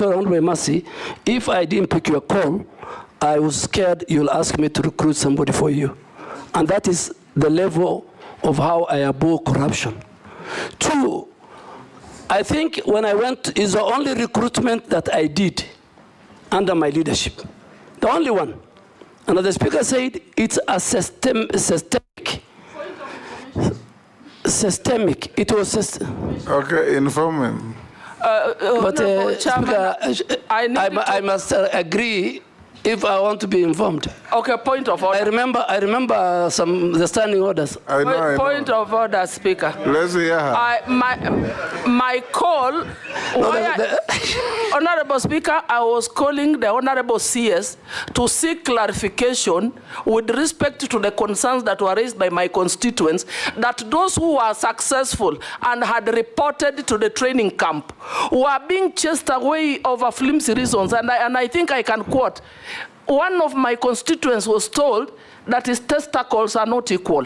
around my mercy, if I didn't pick your call, I was scared you'll ask me to recruit somebody for you. And that is the level of how I abhor corruption. 2, I think when I went, is the only recruitment that I did under my leadership. The only one. And the speaker said it's a systemic. It was okay, inform him. Speaker, I must agree if I want to be informed. Okay, point of order. I remember the standing orders. I know. Point of order, Speaker. Let's hear her. My call, Honorable Speaker, I was calling the Honorable CS to seek clarification with respect to the concerns that were raised by my constituents, that those who were successful and had reported to the training camp were being chased away over flimsy reasons. And I think I can quote, one of my constituents was told that his testicles are not equal.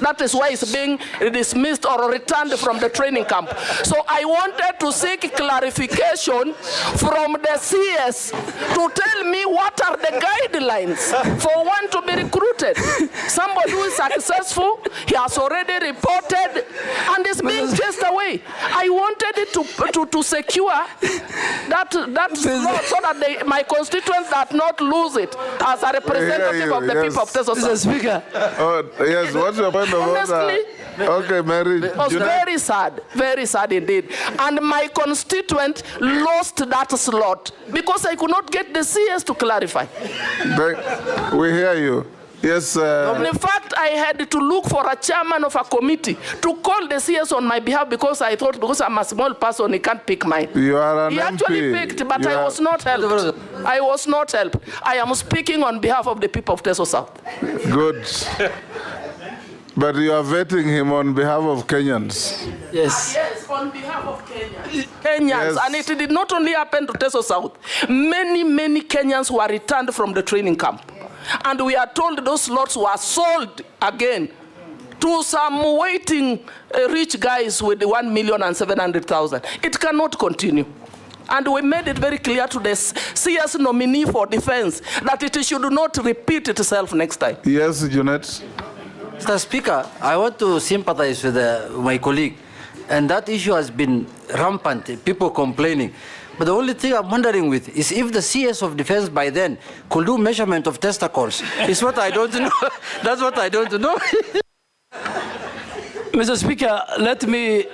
That is why he's being dismissed or returned from the training camp. So I wanted to seek clarification from the CS to tell me what are the guidelines for one to be recruited. Somebody who is successful, he has already reported and is being chased away. I wanted it to secure that slot so that my constituents do not lose it as a representative of the people of Teso. Mr. Speaker. Oh, yes, what's your point of order? Honestly, okay, Mary. it was very sad indeed. And my constituent lost that slot because I could not get the CS to clarify. We hear you. Yes. In fact, I had to look for a chairman of a committee to call the CS on my behalf because I thought, because I'm a small person, he can't pick mine. You are an He actually MP. picked, but I was not helped. I was not helped. I am speaking on behalf of the people of Teso South. Good. But you are vetting him on behalf of Kenyans. Yes. Yes, on behalf of Kenyans. Yes. And it did not only happen to Teso South. Many Kenyans were returned from the training camp. And we are told those slots were sold again to some waiting rich guys with 1,700,000. It cannot continue. And we made it very clear to the CS nominee for defense that it should not repeat itself next time. Yes, Junet. Mr. Speaker, I want to sympathize with my colleague. And that issue has been rampant, people complaining. But the only thing I'm wondering with is if the CS of defense by then could do measurement of testicles. It's what I don't know. That's what I don't know. Mr. Speaker, let me,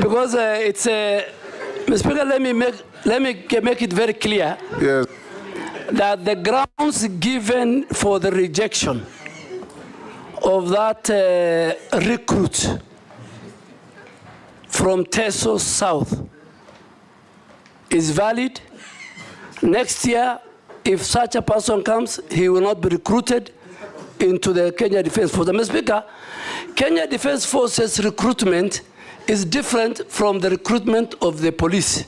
because it's Mr. Speaker, let me make it very clear. Yes. That the grounds given for the rejection of that recruit from Teso South is valid. Next year, if such a person comes, he will not be recruited into the Kenya Defense Force. Mr. Speaker, Kenya Defense Force's recruitment is different from the recruitment of the police.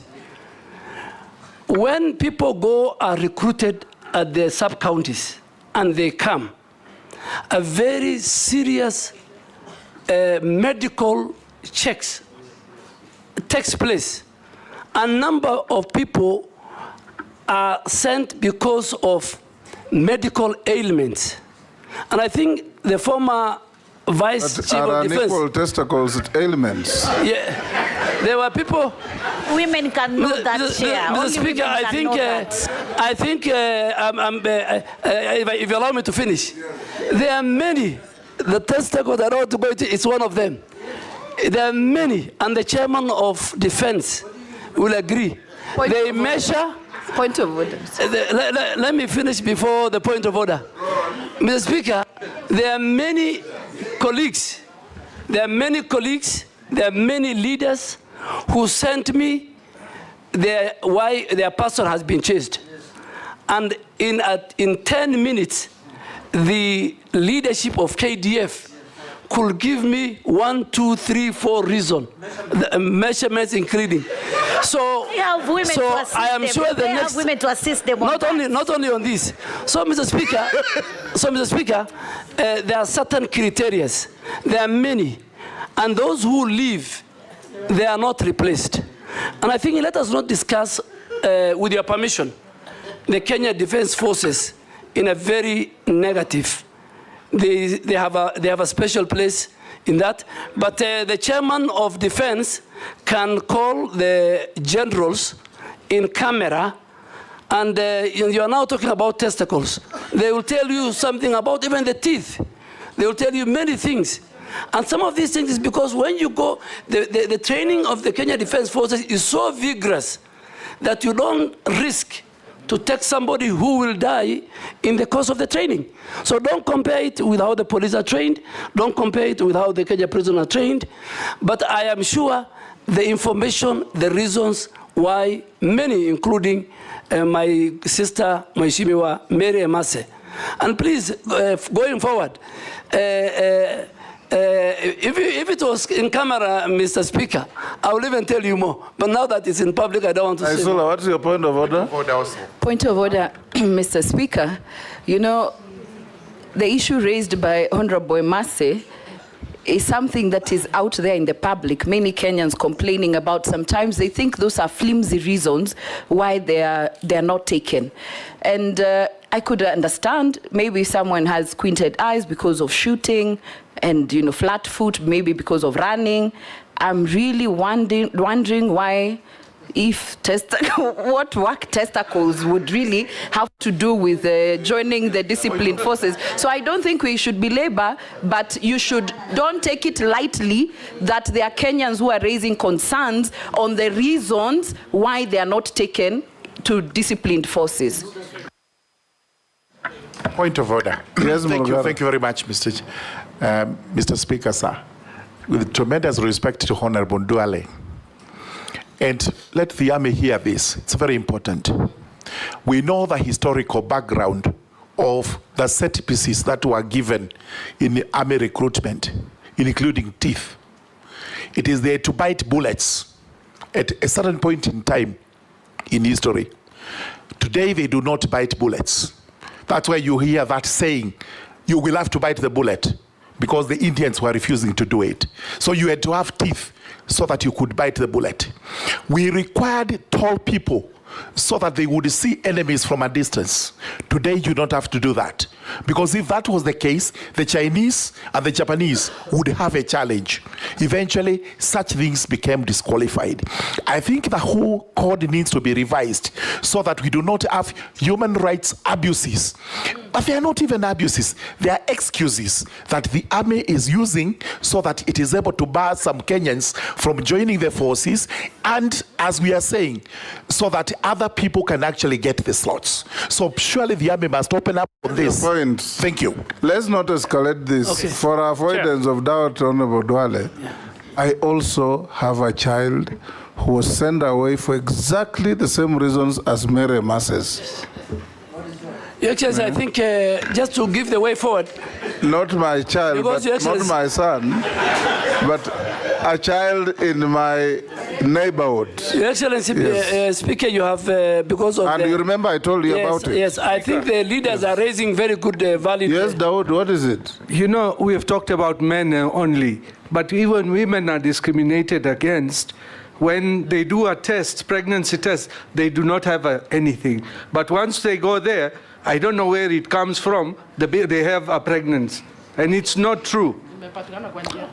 When people go are recruited at the sub-counties and they come, a very serious medical checks takes place. A number of people are sent because of medical ailments. And I think the former Vice Chief of Defense... unequal testicles ailments. Yeah, there were people... Women can know that, Chair. Mr. Speaker, I think if you allow me to finish, there are many. The testicle that I want to go into is one of them. There are many, and the chairman of defense will agree. They measure... Point of order. Let me finish before the point of order. Mr. Speaker, there are many colleagues, there are many leaders who sent me why their person has been chased. And in 10 minutes, the leadership of KDF could give me 1, 2, 3, 4 reasons, measurements including. So I am sure the next women to assist them. Not only on this. So, Mr. Speaker, there are certain criteria. There are many, and those who leave, they are not replaced. And I think let us not discuss, with your permission, the Kenya Defence Forces in a very negative. They have a special place in that. But the chairman of defense can call the generals in camera, and you are now talking about testicles. They will tell you something about even the teeth. They will tell you many things. And some of these things is because when you go, the training of the Kenya Defence Forces is so vigorous that you don't risk to take somebody who will die in the course of the training. So don't compare it with how the police are trained. Don't compare it with how the Kenya prisoners are trained. But I am sure the information, the reasons why many, including my sister, Mheshimiwa Mary Emase. And please, going forward, if it was in camera, Mr. Speaker, I will even tell you more. But now that it's in public, I don't want to say more. What's your point of order? Point of order, Mr. Speaker. You know, the issue raised by Honorable Emase is something that is out there in the public. Many Kenyans complaining about. Sometimes they think those are flimsy reasons why they are not taken. And I could understand maybe someone has squinted eyes because of shooting and, you know, flat foot, maybe because of running. I'm really wondering why, if what work testicles would really have to do with joining the disciplined forces. So I don't think we should belabor, but you don't take it lightly that there are Kenyans who are raising concerns on the reasons why they are not taken to disciplined forces. Point of order. Yes, thank you very much, Mr. Speaker, sir. With tremendous respect to Honorable Duale, and let the army hear this. It's very important. We know the historical background of the set pieces that were given in the army recruitment, including teeth. It is there to bite bullets at a certain point in time in history. Today, they do not bite bullets. That's why you hear that saying, you will have to bite the bullet, because the Indians were refusing to do it. So you had to have teeth so that you could bite the bullet. We required tall people so that they would see enemies from a distance. Today you don't have to do that, because if that was the case, the Chinese and the Japanese would have a challenge. Eventually, such things became disqualified. I think the whole code needs to be revised so that we do not have human rights abuses. But they are not even abuses. They are excuses that the army is using so that it is able to bar some Kenyans from joining the forces, and, as we are saying, so that other people can actually get the slots. So surely the army must open up on this. Point. Thank you. Let's not escalate this. Okay. For avoidance of doubt, Honorable Duale, I also have a child who was sent away for exactly the same reasons as Mary Emase's. Your Excellency, I think just to give the way forward. Not my child, Because but not my son, but a child in my neighborhood. Your Excellency, Yes. Speaker, you have, because of And you remember I told you about it. Yes, I think the leaders are raising very good valid. Yes, Dawood, what is it? You know, we have talked about men only, but even women are discriminated against. When they do a test, pregnancy test, they do not have anything. But once they go there, I don't know where it comes from, they have a pregnancy. And it's not true. Anyway,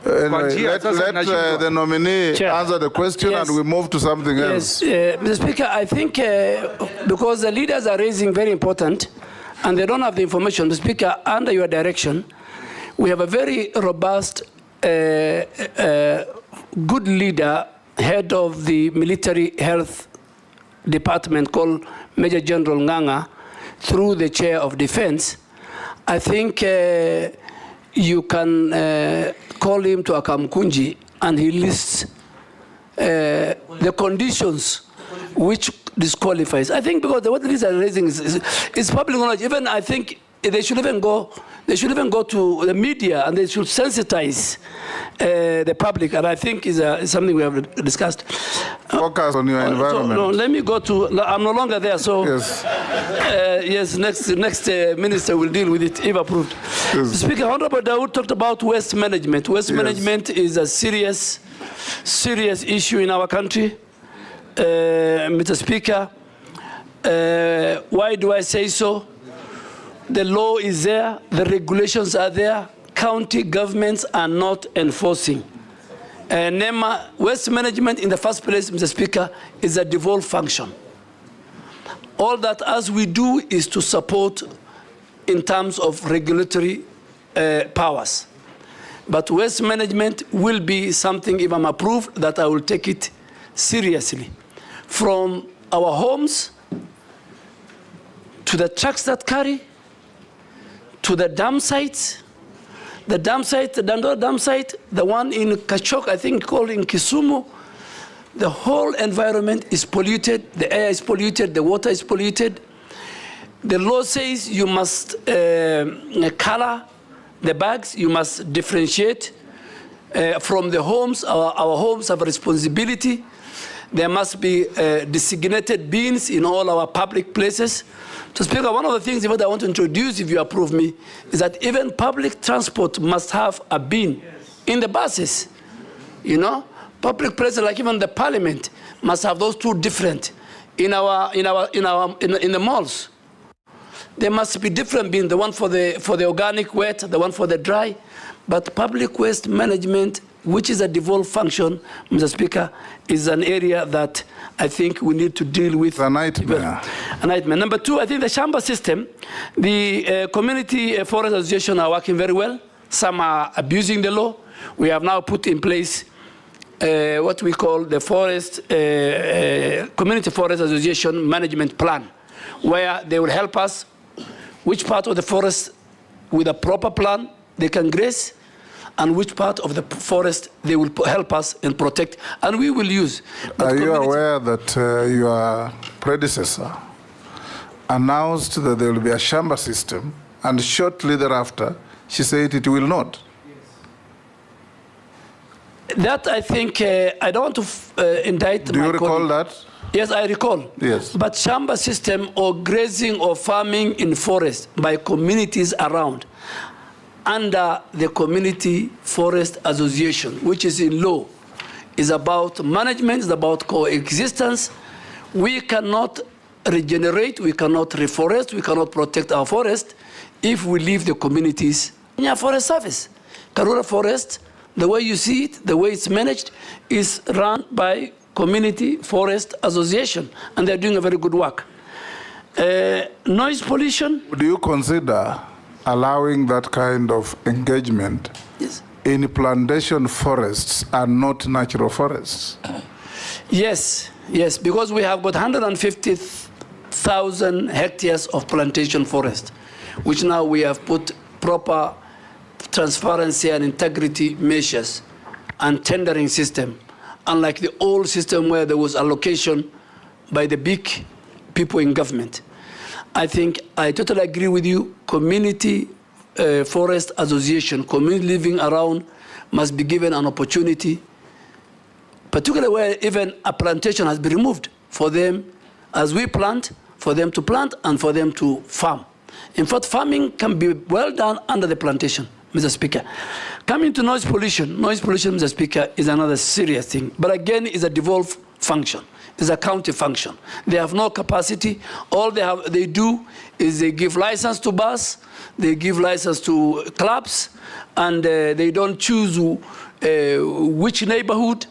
let the nominee answer the question, and we move to something else. Mr. Speaker, I think because the leaders are raising very important and they don't have the information, Mr. Speaker, under your direction, we have a very robust, good leader, head of the military health department called Major General Nganga, through the chair of defense. I think you can call him to Akamkunji, and he lists the conditions which disqualifies. I think because what the leaders are raising is public knowledge. Even I think they should even go to the media, and they should sensitize the public, and I think is something we have discussed. Focus on your environment. So, no, let me go to, I'm no longer there, so Yes. yes, next minister will deal with it if approved. Yes. Speaker, Honorable Dawood talked about waste management. Waste Yes. management is a serious issue in our country. Mr. Speaker, why do I say so? The law is there, the regulations are there, county governments are not enforcing. NEMA, waste management in the first place, Mr. Speaker, is a devolved function. All that as we do is to support in terms of regulatory powers. But waste management will be something, if I'm approved, that I will take it seriously. From our homes, to the trucks that carry, to the dam sites, the Dandora dam site, the one in Kachok, I think called in Kisumu, the whole environment is polluted, the air is polluted, the water is polluted. The law says you must color the bags, you must differentiate from the homes. Our homes have a responsibility. There must be designated bins in all our public places. So, Speaker, one of the things that I want to introduce, if you approve me, is that even public transport must have a bin in the buses. You know, public places like even the Parliament must have those two different. In the malls, there must be different bins. The one for the organic wet, the one for the dry. But public waste management, which is a devolved function, Mr. Speaker, is an area that I think we need to deal with. It's a nightmare. A nightmare. Number two, I think the Shamba system, the community forest associations are working very well. Some are abusing the law. We have now put in place what we call the forest community forest association management plan, where they will help us which part of the forest with a proper plan they can graze, and which part of the forest they will help us and protect, and we will use. But are you aware that your predecessor announced that there will be a Shamba system, and shortly thereafter, she said it will not? That I think, I don't want to indict my colleague. Do you recall that? Yes, I recall. Yes. But Shamba system or grazing or farming in forest by communities around, under the Community Forest Association, which is in law, is about management, is about coexistence. We cannot regenerate, we cannot reforest, we cannot protect our forest if we leave the communities in our forest service. Karura Forest, the way you see it, the way it's managed, is run by Community Forest Association, and they're doing a very good work. Noise pollution. Do you consider allowing that kind of engagement in plantation forests and not natural forests? Yes, yes, because we have got 150,000 hectares of plantation forest, which now we have put proper transparency and integrity measures and tendering system, unlike the old system where there was allocation by the big people in government. I think I totally agree with you. Community forest association, community living around must be given an opportunity, particularly where even a plantation has been removed, for them, as we plant, for them to plant and for them to farm. In fact, farming can be well done under the plantation, Mr. Speaker. Coming to noise pollution, Mr. Speaker, is another serious thing. But again, it's a devolved function. It's a county function. They have no capacity. All they do is they give license to bus, they give license to clubs, and they don't choose which neighborhood.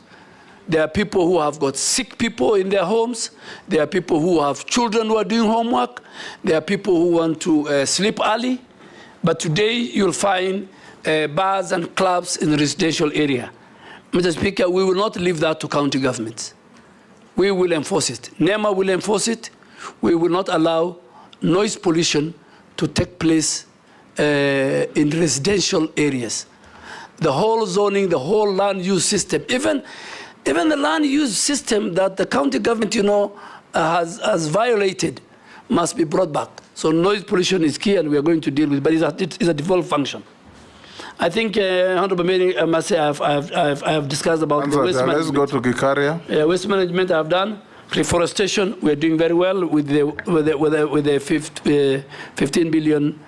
There are people who have got sick people in their homes. There are people who have children who are doing homework. There are people who want to sleep early. But today you'll find bars and clubs in the residential area. Mr. Speaker, we will not leave that to county governments. We will enforce it. NEMA will enforce it. We will not allow noise pollution to take place in residential areas. The whole zoning, the whole land use system, even the land use system that the county government, has violated, must be brought back. So noise pollution is key, and we are going to deal with it, but it's a devolved function. I think, Honorable Mayor, I must say I have discussed about the waste management. Let's go to Gikaria. Waste management I have done. Reforestation, we are doing very well with the 15 billion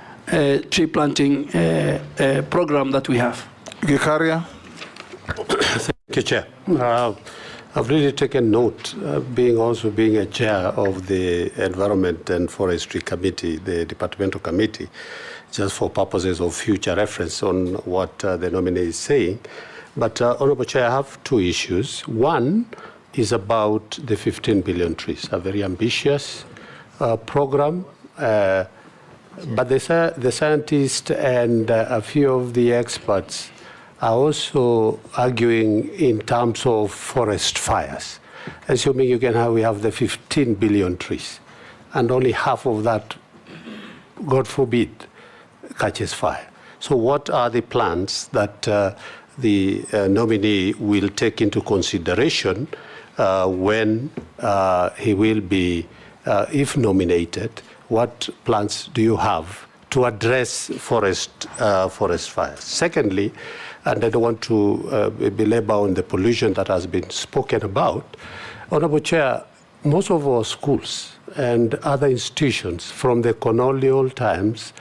tree planting program that we have. Gikaria. Thank you, Chair. I've really taken note, being a chair of the Environment and Forestry Committee, the departmental committee, just for purposes of future reference on what the nominee is saying. But, Honorable Chair, I have two issues. One is about the 15 billion trees, a very ambitious program. But the scientists and a few of the experts are also arguing in terms of forest fires. Assuming we have the 15 billion trees, and only half of that, God forbid, catches fire. So what are the plans that the nominee will take into consideration when he will be, if nominated? What plans do you have to address forest fires? Secondly, and I don't want to belabor on the pollution that has been spoken about, Honorable Chair, most of our schools and other institutions from the colonial times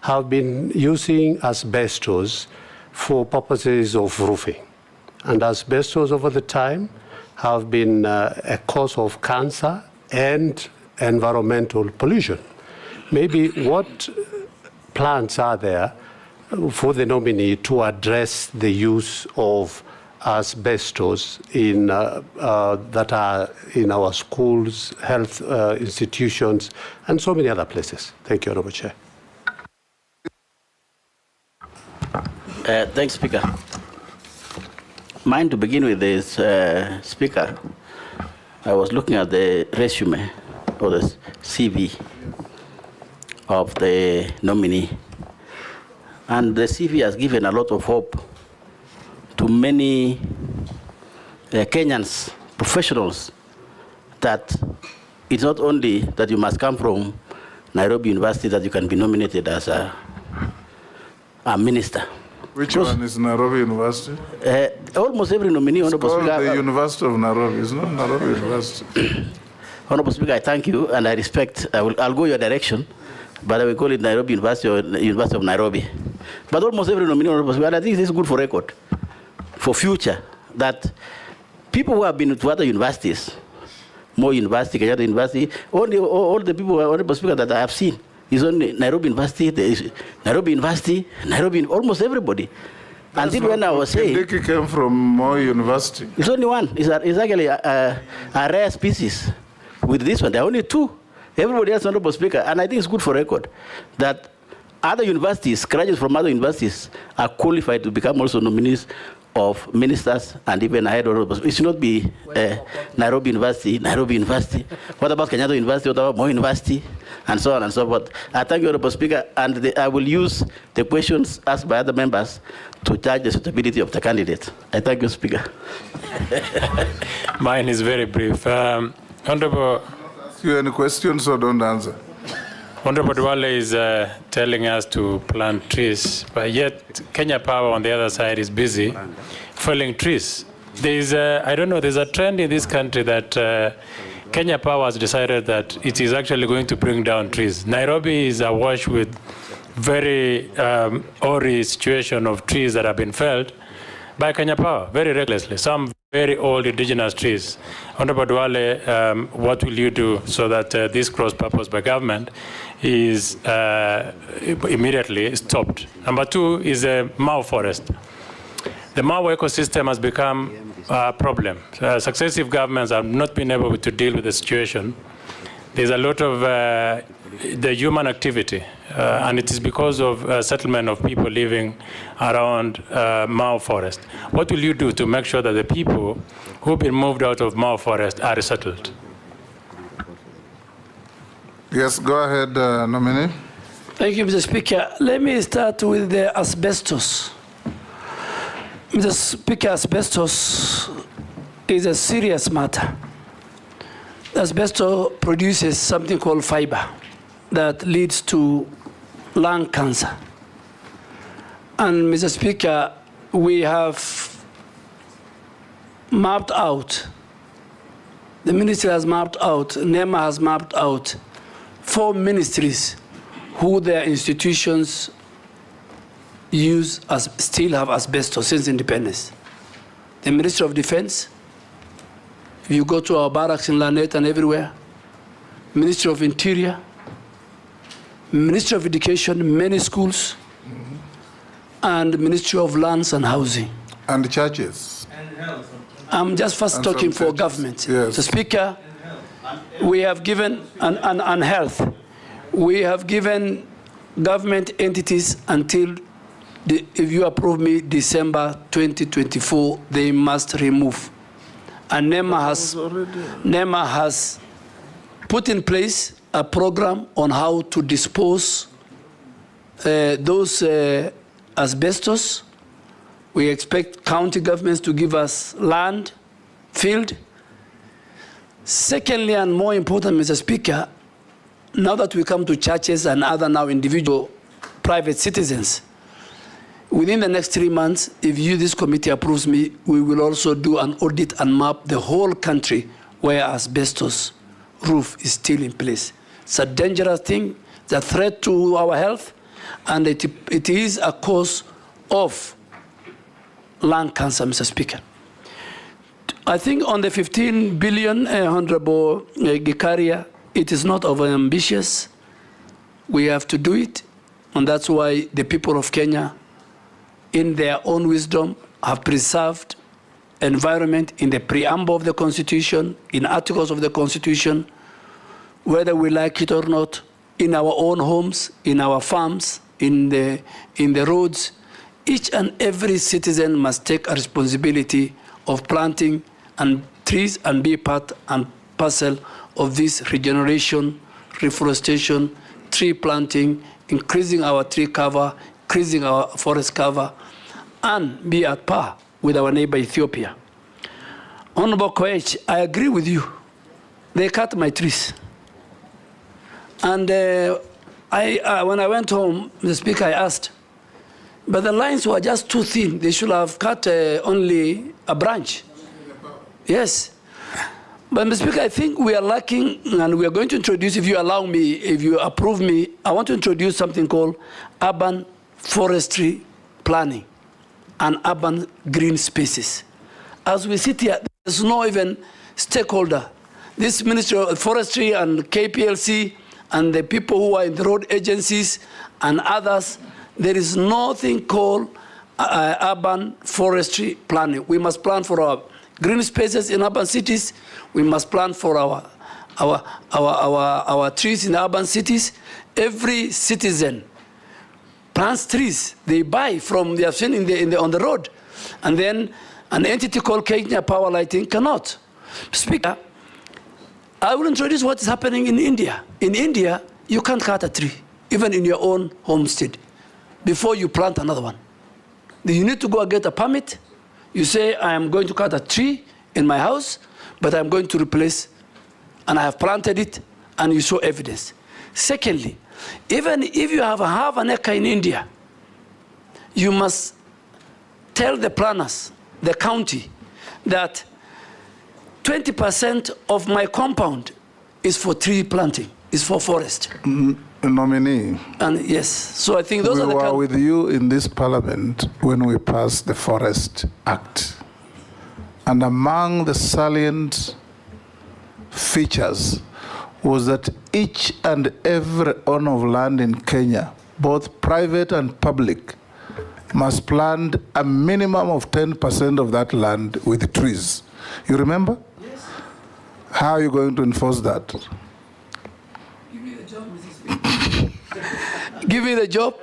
have been using asbestos for purposes of roofing. And asbestos over the time have been a cause of cancer and environmental pollution. Maybe what plans are there for the nominee to address the use of asbestos that are in our schools, health institutions, and so many other places? Thank you, Honorable Chair. Thanks, Speaker. Mine to begin with is, Speaker, I was looking at the resume or the CV of the nominee. And the CV has given a lot of hope to many Kenyans, professionals, that it's not only that you must come from Nairobi University that you can be nominated as a minister. Which one is Nairobi University? Almost every nominee, Honorable Speaker. It's called Speaker. the University of Nairobi. It's not Nairobi University. Honorable Speaker, I thank you and I respect. I'll go your direction, but I will call it Nairobi University or University of Nairobi. But almost every nominee, Honorable Speaker, and I think this is good for record, for future, that people who have been to other universities, Moi University, Kenyatta University, all the people, Honorable Speaker, that I have seen, is only Nairobi University, Nairobi, almost everybody. Until when I was saying... Kindiki came from Moi University. It's only one. It's actually a rare species. With this one, there are only two. Everybody else, Honorable Speaker, and I think it's good for record, that other universities, graduates from other universities, are qualified to become also nominees of ministers and even ahead of it should not be Nairobi University. What about Kenyatta University? What about Moi University? And so on and so forth. I thank you, Honorable Speaker, and I will use the questions asked by other members to judge the suitability of the candidate. I thank you, Speaker. Mine is very brief. Honorable... Ask you any questions or don't answer? Honorable Duale is telling us to plant trees, but yet Kenya Power on the other side is busy felling trees. There's a trend in this country that Kenya Power has decided that it is actually going to bring down trees. Nairobi is awash with very hoary situation of trees that have been felled by Kenya Power very recklessly. Some very old indigenous trees. Honorable Duale, what will you do so that this cross-purpose by government is immediately stopped? Number two is the Mau forest. The Mau ecosystem has become a problem. Successive governments have not been able to deal with the situation. There's a lot of the human activity, and it is because of settlement of people living around Mau forest. What will you do to make sure that the people who've been moved out of Mau forest are resettled? Yes, go ahead, nominee. Thank you, Mr. Speaker. Let me start with the asbestos. Mr. Speaker, asbestos is a serious matter. Asbestos produces something called fiber that leads to lung cancer. And Mr. Speaker, we have mapped out, the ministry has mapped out, NEMA has mapped out 4 ministries who their institutions still have asbestos since independence. The Ministry of Defense, If you go to our barracks in Lanet and everywhere, Ministry of Interior, Ministry of Education, many schools, and Ministry of Lands and Housing. And churches. I'm just first talking for government. Yes. So Speaker, we have given, and health, we have given government entities until, if you approve me, December 2024, they must remove. And NEMA has put in place a program on how to dispose those asbestos. We expect county governments to give us land, field. Secondly, and more important, Mr. Speaker, now that we come to churches and other now individual private citizens, within the next 3 months, if this committee approves me, we will also do an audit and map the whole country where asbestos roof is still in place. It's a dangerous thing, it's a threat to our health, and it is a cause of lung cancer, Mr. Speaker. I think on the 15 billion, Honorable Gikaria, it is not over-ambitious. We have to do it, and that's why the people of Kenya, in their own wisdom, have preserved environment in the preamble of the Constitution, in articles of the Constitution, whether we like it or not, in our own homes, in our farms, in the roads. Each and every citizen must take a responsibility of planting and trees and be part and parcel of this regeneration, reforestation, tree planting, increasing our tree cover, increasing our forest cover, and be at par with our neighbor Ethiopia. Honorable Koech, I agree with you. They cut my trees. And when I went home, the Speaker, I asked, but the lines were just too thin. They should have cut only a branch. Yes. But, Mr. Speaker, I think we are lacking, and we are going to introduce, if you allow me, if you approve me, I want to introduce something called urban forestry planning and urban green spaces. As we sit here, there's no even stakeholder. This Ministry of Forestry and KPLC and the people who are in the road agencies and others, there is nothing called urban forestry planning. We must plan for our green spaces in urban cities. We must plan for our trees in urban cities. Every citizen plants trees. They buy from, they have seen on the road. And then an entity called Kenya Power Lighting cannot. Speaker, I will introduce what is happening in India. In India, you can't cut a tree, even in your own homestead, before you plant another one. You need to go and get a permit. You say, I am going to cut a tree in my house, but I'm going to replace, and I have planted it, and you show evidence. Secondly, even if you have half an acre in India, you must tell the planners, the county, that 20% of my compound is for tree planting, is for forest. Nominee. And yes, so I think those are the... We were with you in this parliament when we passed the Forest Act. And among the salient features was that each and every owner of land in Kenya, both private and public, must plant a minimum of 10% of that land with trees. You remember? Yes. How are you going to enforce that? Give me the job, Mrs. Speaker. Give me the job.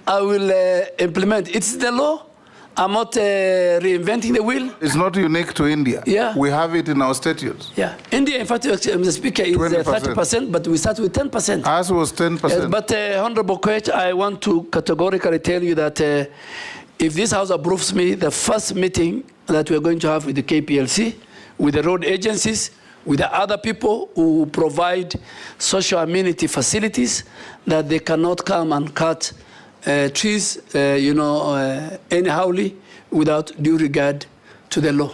I will implement. It's the law. I'm not reinventing the wheel. It's not unique to India. Yeah. We have it in our statutes. Yeah. India, in fact, Mr. Speaker, is 30%, but we start with 10%. Ours was 10%. Yes, but Honorable Koech, I want to categorically tell you that if this House approves me, the first meeting that we're going to have with the KPLC, with the road agencies, with the other people who provide social amenity facilities, that they cannot come and cut trees, anyhowly, without due regard to the law.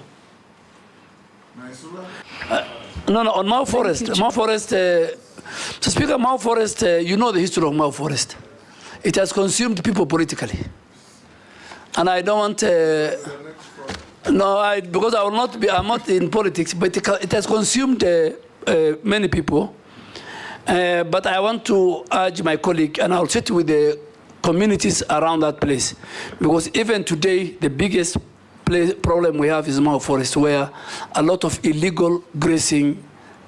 No, on Mau Forest. Mau Forest, to speak of Mau Forest, you know the history of Mau Forest. It has consumed people politically. And I don't want... No, because I will not be. I'm not in politics, but it has consumed many people. But I want to urge my colleague, and I'll sit with the communities around that place, because even today the biggest problem we have is Mau Forest, where a lot of illegal grazing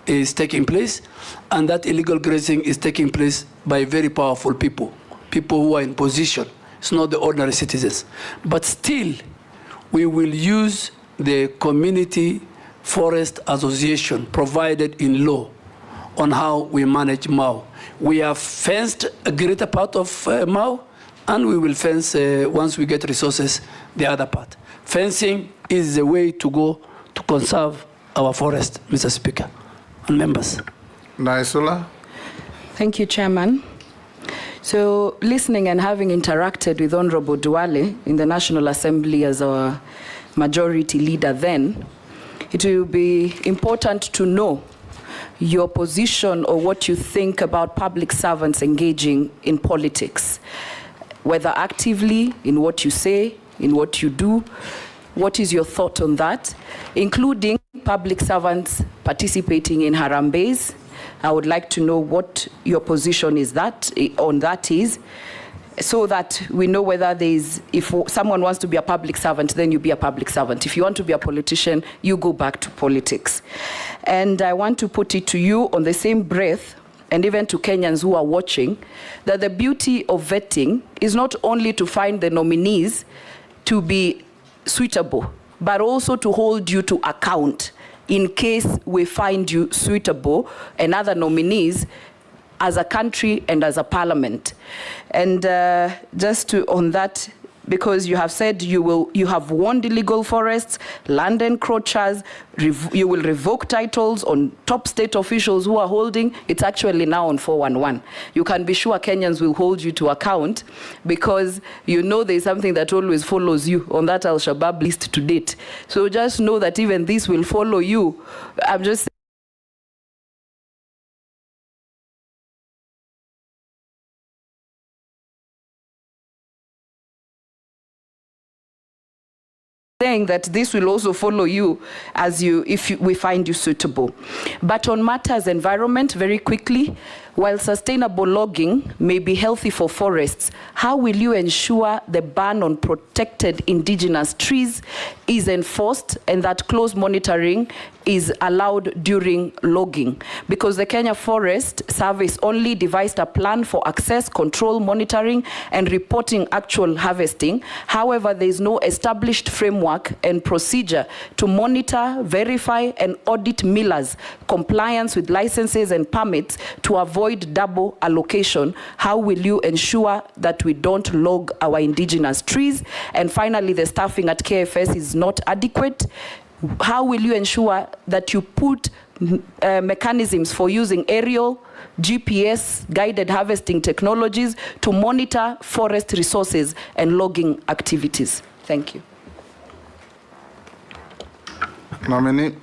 is taking place, and that illegal grazing is taking place by very powerful people who are in position. It's not the ordinary citizens. But still, we will use the community forest association provided in law on how we manage Mau. We have fenced a greater part of Mau, and we will fence, once we get resources, the other part. Fencing is the way to go to conserve our forest, Mr. Speaker and members. Naisula. Thank you, Chairman. So, listening and having interacted with Honorable Duale in the National Assembly as our majority leader then, it will be important to know your position or what you think about public servants engaging in politics, whether actively, in what you say, in what you do. What is your thought on that, including public servants participating in harambees? I would like to know what your position is on that is, so that we know whether if someone wants to be a public servant, then you be a public servant. If you want to be a politician, you go back to politics. And I want to put it to you on the same breath, and even to Kenyans who are watching, that the beauty of vetting is not only to find the nominees to be suitable, but also to hold you to account in case we find you suitable and other nominees as a country and as a parliament. And just on that, because you have said you have warned illegal forests, land encroachers, you will revoke titles on top state officials who are holding. It's actually now on 411. You can be sure Kenyans will hold you to account, because you know there's something that always follows you on that Al-Shabaab list to date. So just know that even this will follow you. I'm just saying that this will also follow you if we find you suitable. But on matters environment, very quickly, while sustainable logging may be healthy for forests, how will you ensure the ban on protected indigenous trees is enforced and that close monitoring is allowed during logging? Because the Kenya Forest Service only devised a plan for access, control, monitoring, and reporting actual harvesting. However, there is no established framework and procedure to monitor, verify, and audit millers' compliance with licenses and permits to avoid double allocation. How will you ensure that we don't log our indigenous trees? And finally, the staffing at KFS is not adequate. How will you ensure that you put mechanisms for using aerial, GPS, guided harvesting technologies to monitor forest resources and logging activities? Thank you. Nominee.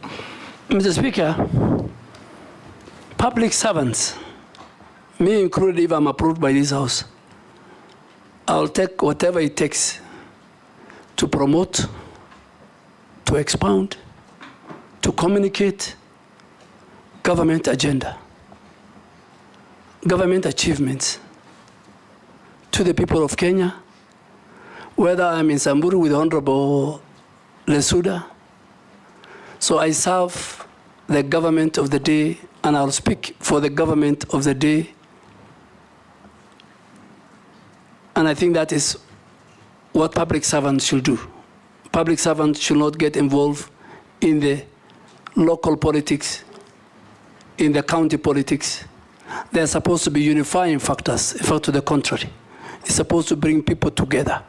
Mr. Speaker, public servants, me included, if I'm approved by this House, I'll take whatever it takes to promote, to expound, to communicate government agenda, government achievements to the people of Kenya, whether I'm in Samburu with Honorable Lesuda. So I serve the government of the day, and I'll speak for the government of the day. And I think that is what public servants should do. Public servants should not get involved in the local politics, in the county politics. They're supposed to be unifying factors. In fact, to the contrary. It's supposed to bring people together.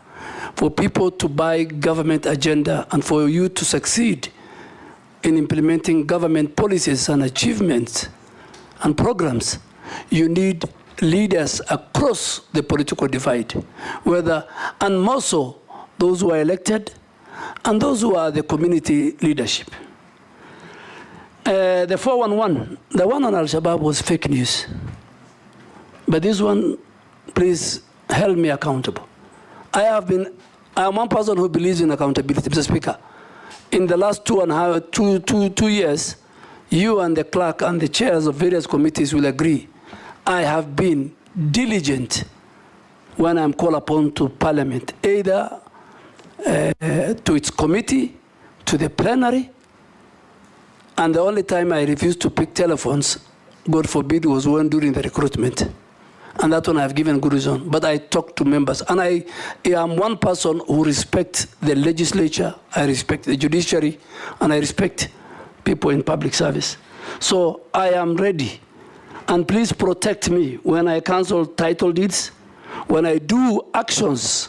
For people to buy government agenda and for you to succeed in implementing government policies and achievements and programs, you need leaders across the political divide, and more so those who are elected and those who are the community leadership. The 411, the one on Al-Shabaab was fake news. But this one, please hold me accountable. I am one person who believes in accountability, Mr. Speaker. in the last 2 years, you and the clerk and the chairs of various committees will agree, I have been diligent when I'm called upon to Parliament, either to its committee, to the plenary, and the only time I refused to pick telephones, God forbid, was when during the recruitment. And that one I've given good reason. But I talk to members. And I am one person who respects the legislature, I respect the judiciary, and I respect people in public service. So I am ready. And please protect me when I cancel title deeds, when I do actions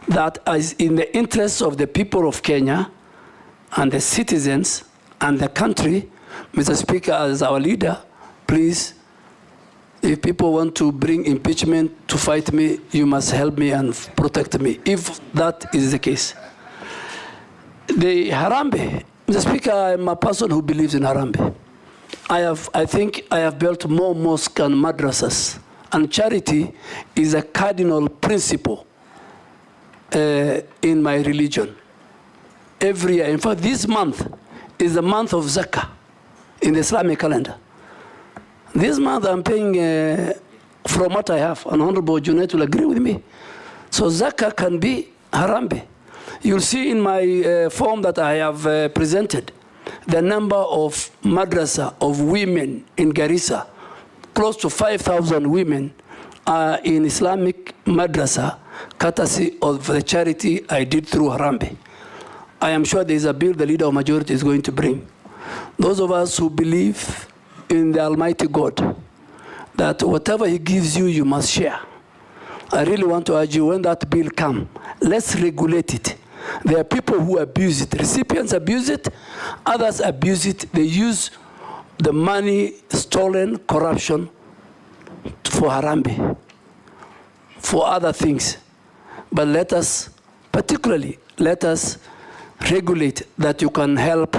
that is in the interests of the people of Kenya and the citizens and the country. Mr. Speaker, as our leader, please, if people want to bring impeachment to fight me, you must help me and protect me, if that is the case. The Harambee, Mr. Speaker, I'm a person who believes in Harambee. I think I have built more mosques and madrasas, and charity is a cardinal principle in my religion. Every year, in fact, this month is the month of Zakah in the Islamic calendar. This month I'm paying from what I have, and Honorable Junaid will agree with me. So Zakah can be Harambee. You'll see in my form that I have presented the number of madrasa of women in Garissa. Close to 5,000 women are in Islamic madrasa, courtesy of the charity I did through Harambee. I am sure there is a bill the leader of majority is going to bring. Those of us who believe in the Almighty God, that whatever He gives you, you must share. I really want to urge you, when that bill comes, let's regulate it. There are people who abuse it. Recipients abuse it, others abuse it. They use the money stolen, corruption, for Harambee, for other things. But let us, particularly, let us regulate that you can help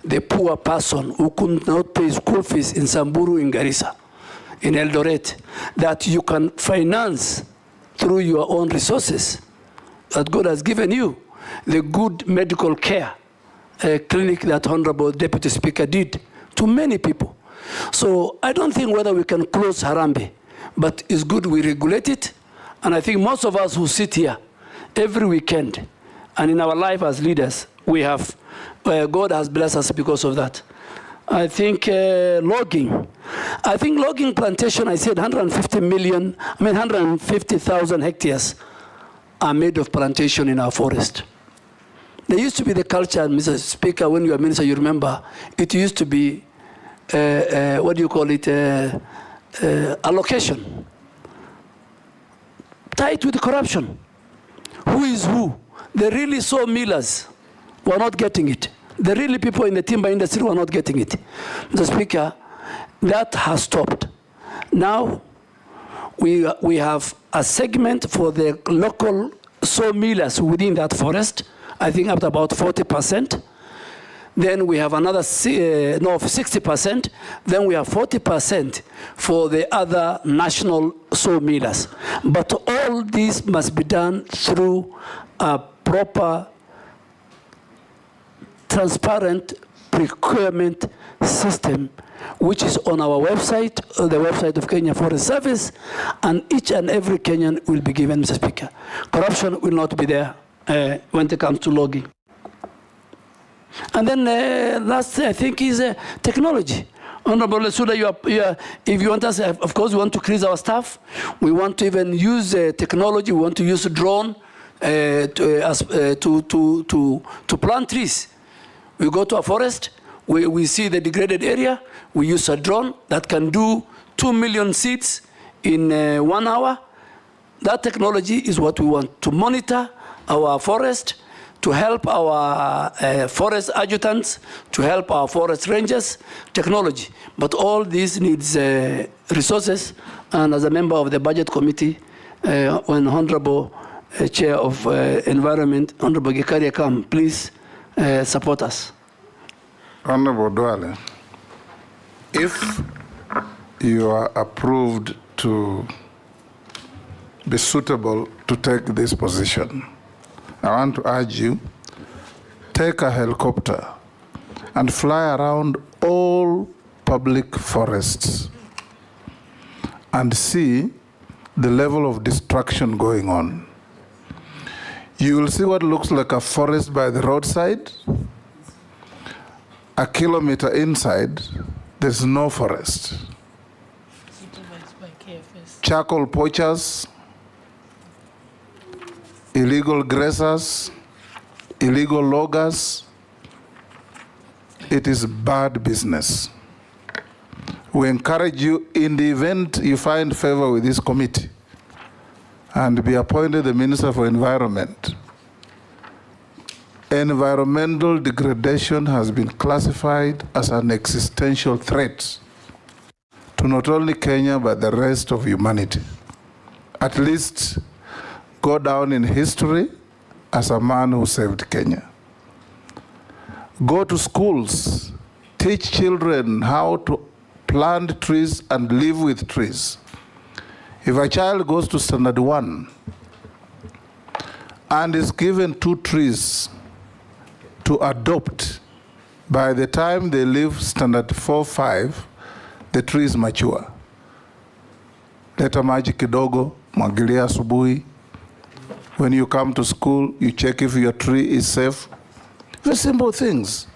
the poor person who could not pay school fees in Samburu, in Garissa, in Eldoret, that you can finance through your own resources that God has given you. The good medical care clinic that Honorable Deputy Speaker did to many people. So I don't think whether we can close Harambee, but it's good we regulate it. And I think most of us who sit here every weekend and in our life as leaders, we have, God has blessed us because of that. I think logging. I think logging plantation, I said 150,000 hectares are made of plantation in our forest. There used to be the culture, Mr. Speaker, when you were minister, you remember, it used to be, what do you call it, allocation. Tied with corruption. Who is who? The really sawmillers were not getting it. The really people in the timber industry were not getting it. Mr. Speaker, that has stopped. Now, we have a segment for the local sawmillers within that forest, I think up to about 40%. Then we have another 60%. Then we have 40% for the other national sawmillers. But all this must be done through a proper, transparent procurement system, which is on our website, the website of Kenya Forest Service, and each and every Kenyan will be given, Mr. Speaker. Corruption will not be there when it comes to logging. And then last, I think, is technology. Honorable Lesuda, if you want us, of course, we want to increase our staff. We want to even use technology. We want to use a drone to plant trees. We go to a forest, we see the degraded area, we use a drone that can do 2 million seeds in 1 hour. That technology is what we want to monitor our forest, to help our forest adjutants, to help our forest rangers, technology. But all this needs resources, and as a member of the Budget Committee, when Honorable Chair of Environment, Honorable Gikaria come, please support us. Honorable Duale, if you are approved to be suitable to take this position, I want to urge you, take a helicopter and fly around all public forests and see the level of destruction going on. You will see what looks like a forest by the roadside. A kilometer inside, there's no forest. Charcoal poachers, illegal grazers, illegal loggers. It is bad business. We encourage you, in the event you find favor with this committee and be appointed the Minister for Environment. Environmental degradation has been classified as an existential threat to not only Kenya, but the rest of humanity. At least go down in history as a man who saved Kenya. Go to schools, teach children how to plant trees and live with trees. If a child goes to standard 1 and is given 2 trees to adopt, by the time they leave standard 4, 5, the tree is mature. Leta maji kidogo, mwagilia asubuhi. When you come to school, you check if your tree is safe. Very simple things.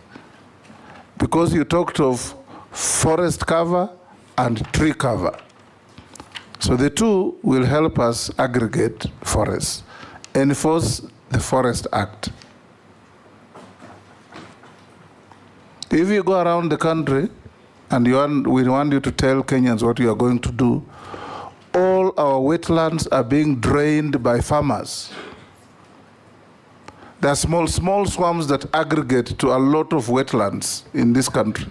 Because you talked of forest cover and tree cover. So the two will help us aggregate forests, enforce the Forest Act. If you go around the country and we want you to tell Kenyans what you are going to do, all our wetlands are being drained by farmers. There are small swamps that aggregate to a lot of wetlands in this country.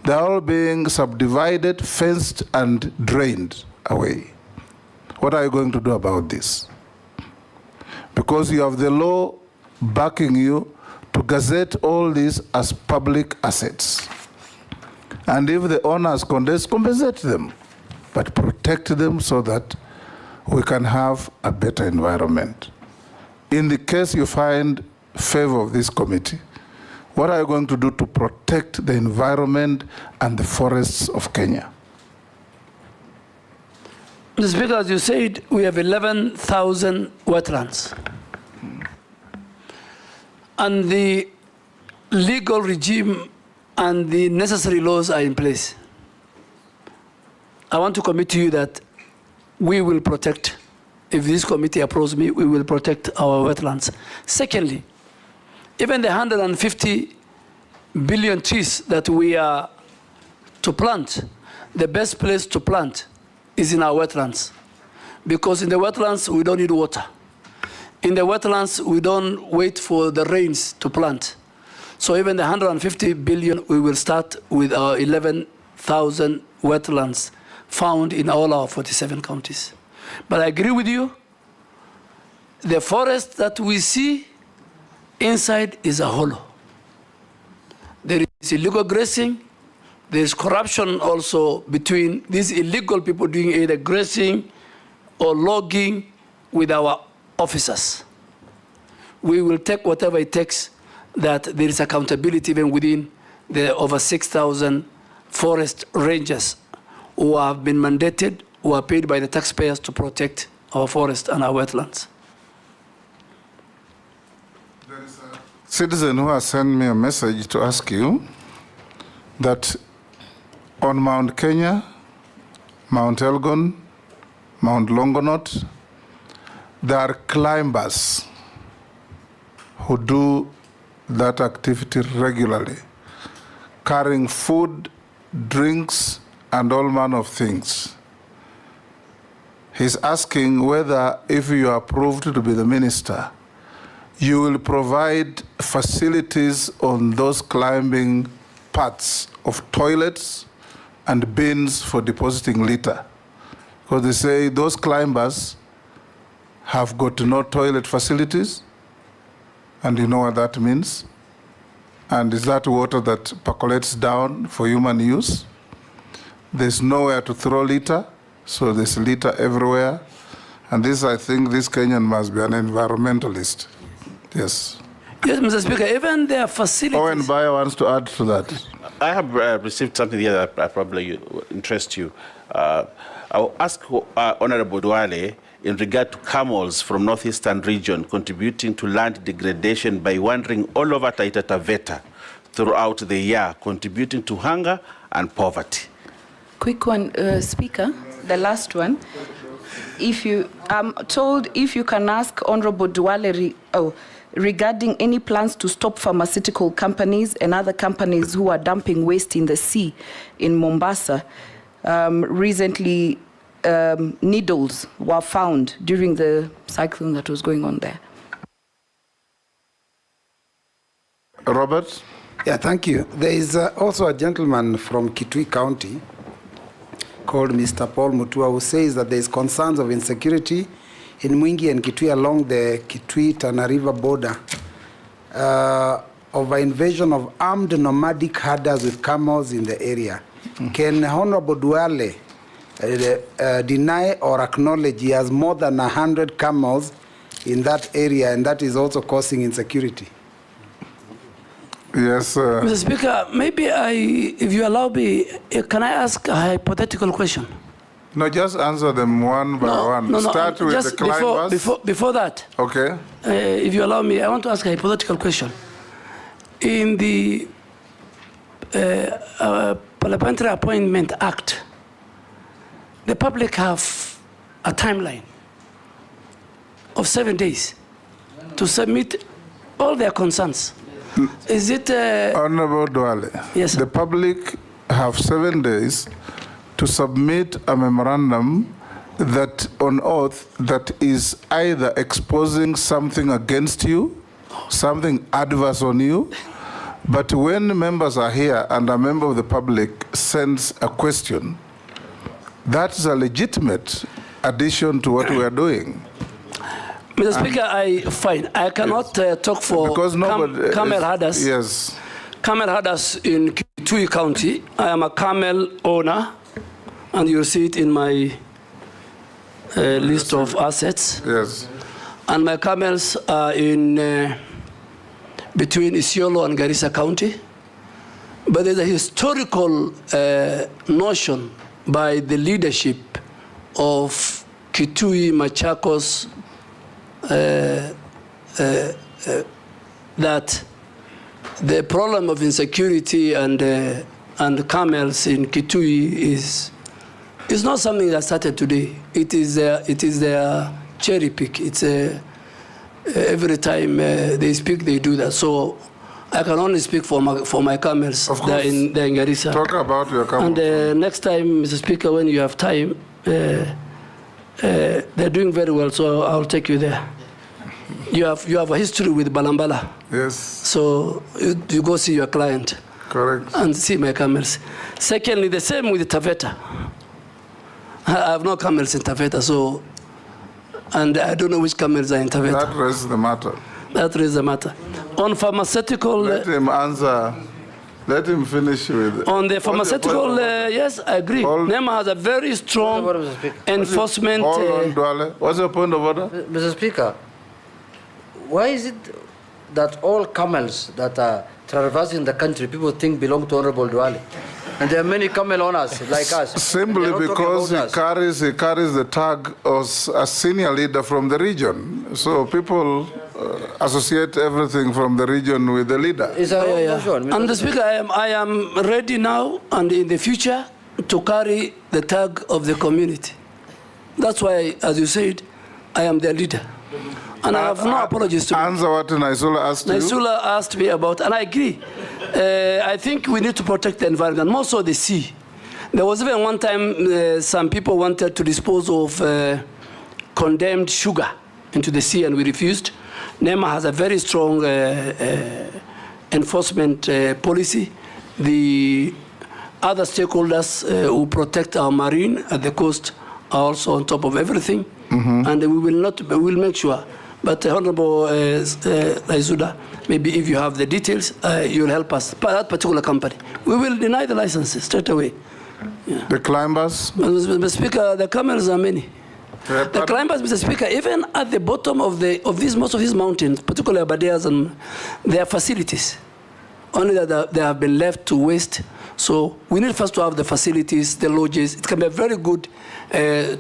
They're all being subdivided, fenced, and drained away. What are you going to do about this? Because you have the law backing you to gazette all these as public assets. And if the owners compensate them, but protect them so that we can have a better environment. In the case you find favor of this committee, what are you going to do to protect the environment and the forests of Kenya? Mr. Speaker, as you said, we have 11,000 wetlands. And the legal regime and the necessary laws are in place. I want to commit to you that we will protect, if this committee approves me, we will protect our wetlands. Secondly, even the 150 billion trees that we are to plant, the best place to plant is in our wetlands. Because in the wetlands, we don't need water. In the wetlands, we don't wait for the rains to plant. So even the 150 billion, we will start with our 11,000 wetlands found in all our 47 counties. But I agree with you, the forest that we see inside is a hollow. There is illegal grazing, there is corruption also between these illegal people doing either grazing or logging with our officers. We will take whatever it takes that there is accountability even within the over 6,000 forest rangers who have been mandated, who are paid by the taxpayers to protect our forests and our wetlands. There is a citizen who has sent me a message to ask you that on Mount Kenya, Mount Elgon, Mount Longonot, there are climbers who do that activity regularly, carrying food, drinks, and all manner of things. He's asking whether, if you are approved to be the minister, you will provide facilities on those climbing paths of toilets and bins for depositing litter. Because they say those climbers have got no toilet facilities, and you know what that means. And is that water that percolates down for human use? There's nowhere to throw litter, so there's litter everywhere. And this, I think, this Kenyan must be an environmentalist. Yes. Yes, Mr. Speaker, even their facilities... Owen Bayer wants to add to that. I have received something here that probably interests you. I will ask Honorable Duale in regard to camels from northeastern region contributing to land degradation by wandering all over Taita Taveta throughout the year, contributing to hunger and poverty. Quick one, Speaker, the last one. I'm told if you can ask Honorable Duale regarding any plans to stop pharmaceutical companies and other companies who are dumping waste in the sea in Mombasa. Recently, needles were found during the cyclone that was going on there. Robert? Yeah, thank you. There is also a gentleman from Kitui County called Mr. Paul Mutua who says that there is concerns of insecurity in Mwingi and Kitui along the Kitui-Tana River border of an invasion of armed nomadic herders with camels in the area. Can Honorable Duale deny or acknowledge he has more than 100 camels in that area and that is also causing insecurity? Yes, Mr. Speaker, maybe if you allow me, can I ask a hypothetical question? No, just answer them one by one. No, Start with just the climbers. Before that, okay. If you allow me, I want to ask a hypothetical question. In the Parliamentary Appointment Act, the public have a timeline of 7 days to submit all their concerns. Is it... Honorable Duale, yes, sir. The public have 7 days to submit a memorandum that on oath that is either exposing something against you, something adverse on you, but when members are here and a member of the public sends a question, that's a legitimate addition to what we are doing. Mr. Speaker, I cannot talk for camel herders. Yes. Camel herders in Kitui County. I am a camel owner, and you'll see it in my list of assets. Yes. And my camels are in between Isiolo and Garissa County. But there's a historical notion by the leadership of Kitui, Machakos, that the problem of insecurity and camels in Kitui is not something that started today. It is their cherry pick. It's every time they speak, they do that. So I can only speak for my camels. They're in Garissa. Talk about your camels. And next time, Mr. Speaker, when you have time, they're doing very well, so I'll take you there. You have a history with Balambala. Yes. So you go see your client. Correct. And see my camels. Secondly, the same with Taveta. I have no camels in Taveta, so, and I don't know which camels are in Taveta. That raises the matter. That raises the matter. On pharmaceutical... Let him answer. Let him finish with... On the pharmaceutical, yes, I agree. NEMA has a very strong enforcement... Hold on, Duale. What's your point of order? Mr. Speaker, why is it that all camels that are traversing the country, people think belong to Honorable Duale? And there are many camel owners like us. Simply because he carries the tag as a senior leader from the region. So people associate everything from the region with the leader. And the Speaker, I am ready now and in the future to carry the tag of the community. That's why, as you said, I am their leader. And I have no apologies to answer what Naisula asked you. Naisula asked me about, and I agree. I think we need to protect the environment, more so the sea. There was even one time some people wanted to dispose of condemned sugar into the sea, and we refused. NEMA has a very strong enforcement policy. The other stakeholders who protect our marine at the coast are also on top of everything, and we will make sure. But Honorable Laisuda, maybe if you have the details, you'll help us. But that particular company, we will deny the licenses straight away. Yeah. The climbers? Mr. Speaker, the camels are many. The climbers, Mr. Speaker, even at the bottom of most of these mountains, particularly Abadeas, and there are facilities. Only that they have been left to waste. So we need first to have the facilities, the lodges. It can be a very good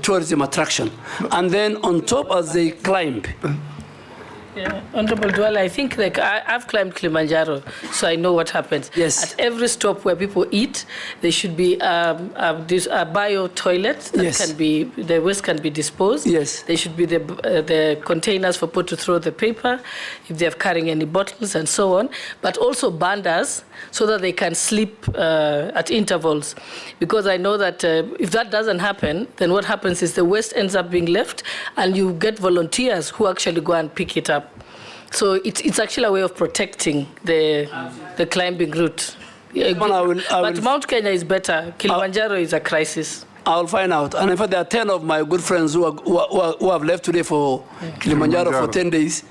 tourism attraction. And then on top, as they climb. Yeah, Honorable Duale, I think I've climbed Kilimanjaro, so I know what happens. Yes. At every stop where people eat, there should be a bio toilet that Yes. can be, the waste can be disposed. Yes. There should be the containers for people to throw the paper, if they're carrying any bottles and so on, but also bandas so that they can sleep at intervals. Because I know that if that doesn't happen, then what happens is the waste ends up being left and you get volunteers who actually go and pick it up. So it's actually a way of protecting the climbing route. But Mount Kenya is better. Kilimanjaro is a crisis. I'll find out. And in fact, there are 10 of my good friends who have left today for Kilimanjaro for 10 days.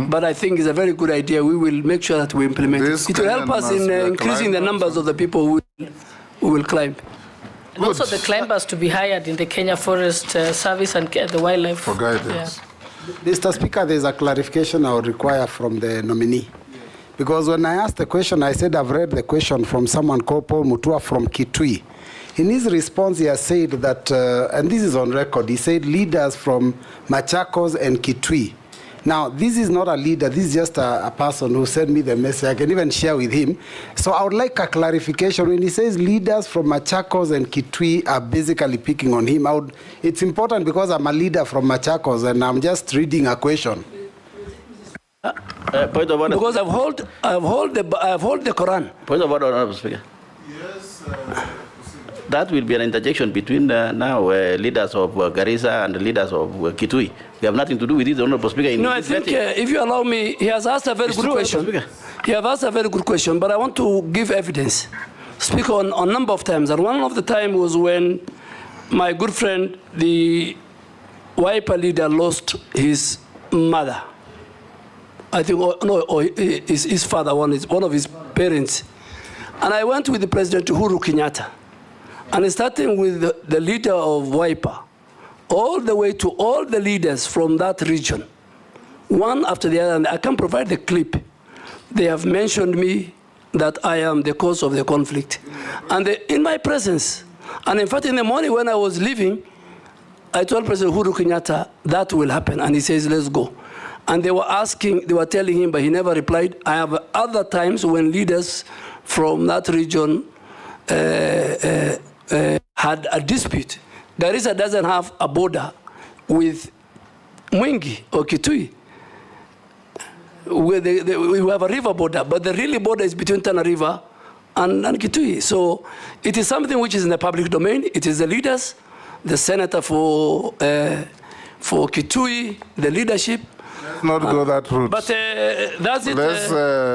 But I think it's a very good idea. We will make sure that we implement it. It will help us in increasing the numbers of the people who will climb. And also the climbers to be hired in the Kenya Forest Service and the wildlife. For guidance. Yeah. Mr. Speaker, there's a clarification I would require from the nominee. Because when I asked the question, I said I've read the question from someone called Paul Mutua from Kitui. In his response, he has said that, and this is on record, he said leaders from Machakos and Kitui. Now, this is not a leader, this is just a person who sent me the message. I can even share with him. So I would like a clarification. When he says leaders from Machakos and Kitui are basically picking on him, it's important because I'm a leader from Machakos and I'm just reading a question. Point of order. Because I've hold the Quran. Point of order, Honorable Speaker. Yes. That will be an interjection between now leaders of Garissa and leaders of Kitui. We have nothing to do with this, Honorable Speaker. No, I think if you allow me, he has asked a very good question. He has asked a very good question, but I want to give evidence. Speak on a number of times. And one of the time was when my good friend, the Wiper leader, lost his mother. I think, his father, one of his parents. And I went with the President Uhuru Kenyatta. And starting with the leader of Wiper, all the way to all the leaders from that region, one after the other, and I can provide the clip. They have mentioned me that I am the cause of the conflict. And in my presence, and in fact in the morning when I was leaving, I told President Uhuru Kenyatta that will happen, and he says, let's go. And they were telling him, but he never replied. I have other times when leaders from that region had a dispute. Garissa doesn't have a border with Mwingi or Kitui. We have a river border, but the really border is between Tana River and Kitui. So it is something which is in the public domain. It is the leaders, the senator for Kitui, the leadership. Let's not go that route. But that's it. Let's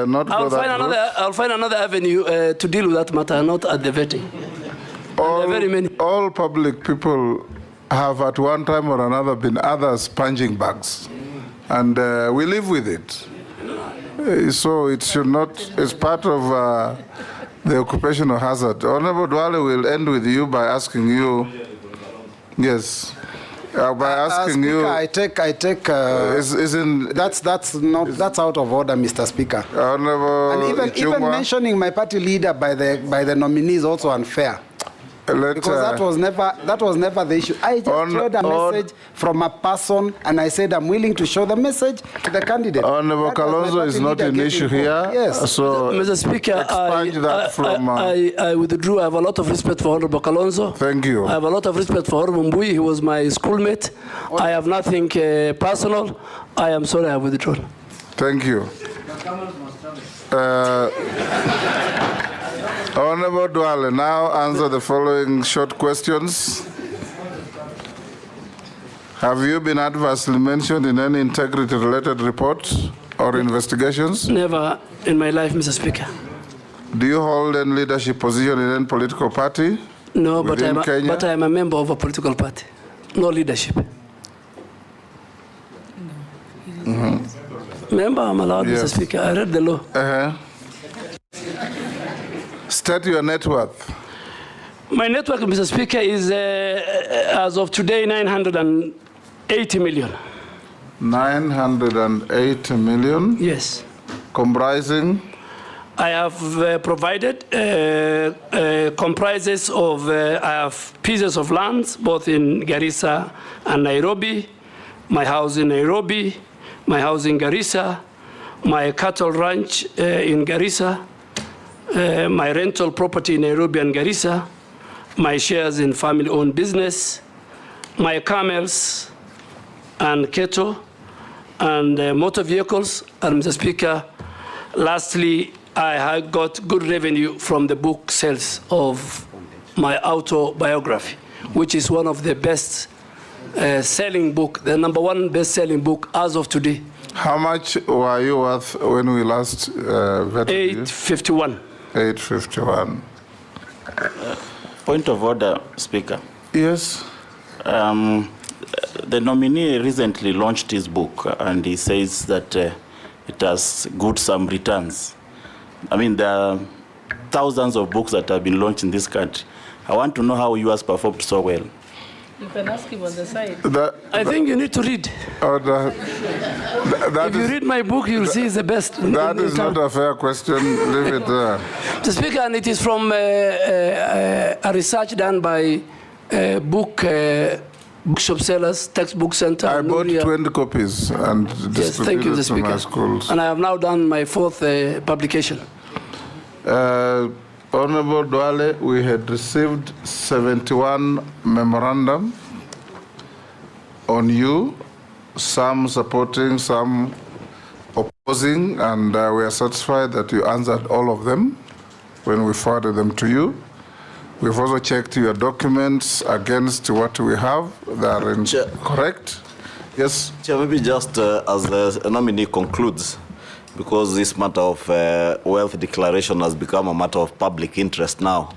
not go that route. I'll find another avenue to deal with that matter, not at the vetting. All public people have at one time or another been others punching bags. And we live with it. So it should not, it's part of the occupational hazard. Honorable Duale will end with you by asking you, yes, by asking Speaker, you. I take. That's out of order, Mr. Speaker. Honorable And even mentioning my party leader by the nominee is also unfair. Because that was never the issue. I just read a message from a person, and I said I'm willing to show the message to the candidate. Honorable Kalonzo is not an issue here. Yes. So Mr. Speaker, I withdrew. I have a lot of respect for Honorable Kalonzo. Thank you. I have a lot of respect for Honorable Mbui. He was my schoolmate. I have nothing personal. I am sorry I have withdrawn. Thank you. Honorable Duale, now answer the following short questions. Have you been adversely mentioned in any integrity-related reports or investigations? Never in my life, Mr. Speaker. Do you hold any leadership position in any political party? No, but I am a member of a political party. No leadership. Member, I'm allowed, yes. Mr. Speaker. I read the law. State your net worth. My net worth, Mr. Speaker, is, as of today, 900 980 million. 980 million. Yes. Comprising? I have provided comprises of, I have pieces of lands both in Garissa and Nairobi, my house in Nairobi, my house in Garissa, my cattle ranch in Garissa, my rental property in Nairobi and Garissa, my shares in family-owned business, my camels and cattle and motor vehicles. And Mr. Speaker, lastly, I have got good revenue from the book sales of my autobiography, which is one of the best selling book, the #1 best-selling book as of today. How much were you worth when we last vetted you? 851. 851. Point of order, Speaker. Yes. The nominee recently launched his book, and he says that it has good some returns. I mean, there are thousands of books that have been launched in this country. I want to know how yours performed so well. You can ask him on the side. I think you need to read. If you read my book, you'll see it's the best. That is not a fair question. Leave it there. Mr. Speaker, and it is from a research done by bookshop sellers, textbook center. I bought 20 copies and distributed Mr. to my Speaker. schools. And I have now done my 4th publication. Honorable Duale, we had received 71 memorandum on you, some supporting, some opposing, and we are satisfied that you answered all of them when we forwarded them to you. We've also checked your documents against what we have. They are correct. Yes? Chair, maybe just as the nominee concludes, because this matter of wealth declaration has become a matter of public interest now,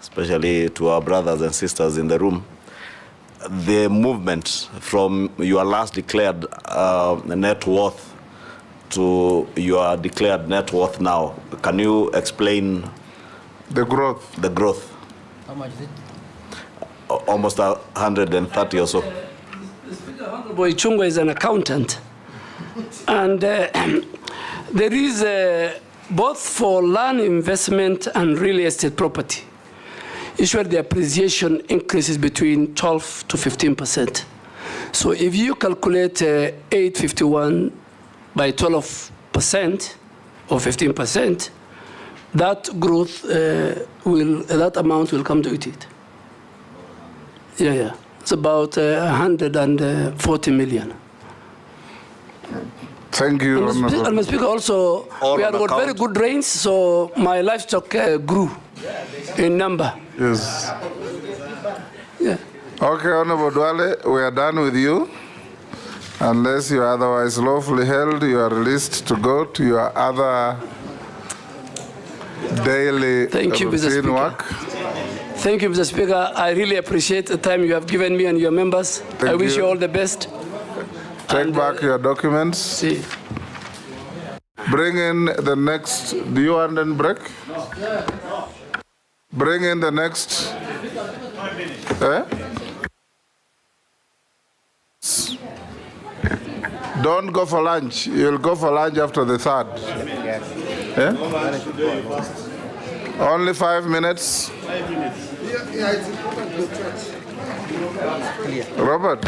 especially to our brothers and sisters in the room. The movement from your last declared net worth to your declared net worth now, can you explain the growth? The growth. How much is it? Almost 130 or so. Honorable Ichungwa is an accountant, and there is both for land investment and real estate property. Usually the appreciation increases between 12 to 15%. So if you calculate 851 by 12% or 15%, that growth that amount will come to it. Yeah. It's about 140 million. Thank you, Honorable. And Mr. Speaker, also, we had got very good rains, so my livestock grew in number. Yes. Yeah. Okay, Honorable Duale, we are done with you. Unless you are otherwise lawfully held, you are released to go to your other daily routine work. Thank you, Mr. Speaker. I really appreciate the time you have given me and your members. I wish you all the best. Take back your documents. See. Bring in the next. Do you want a break? Bring in the next. Don't go for lunch. You'll go for lunch after the 3rd. Only 5 minutes. Robert.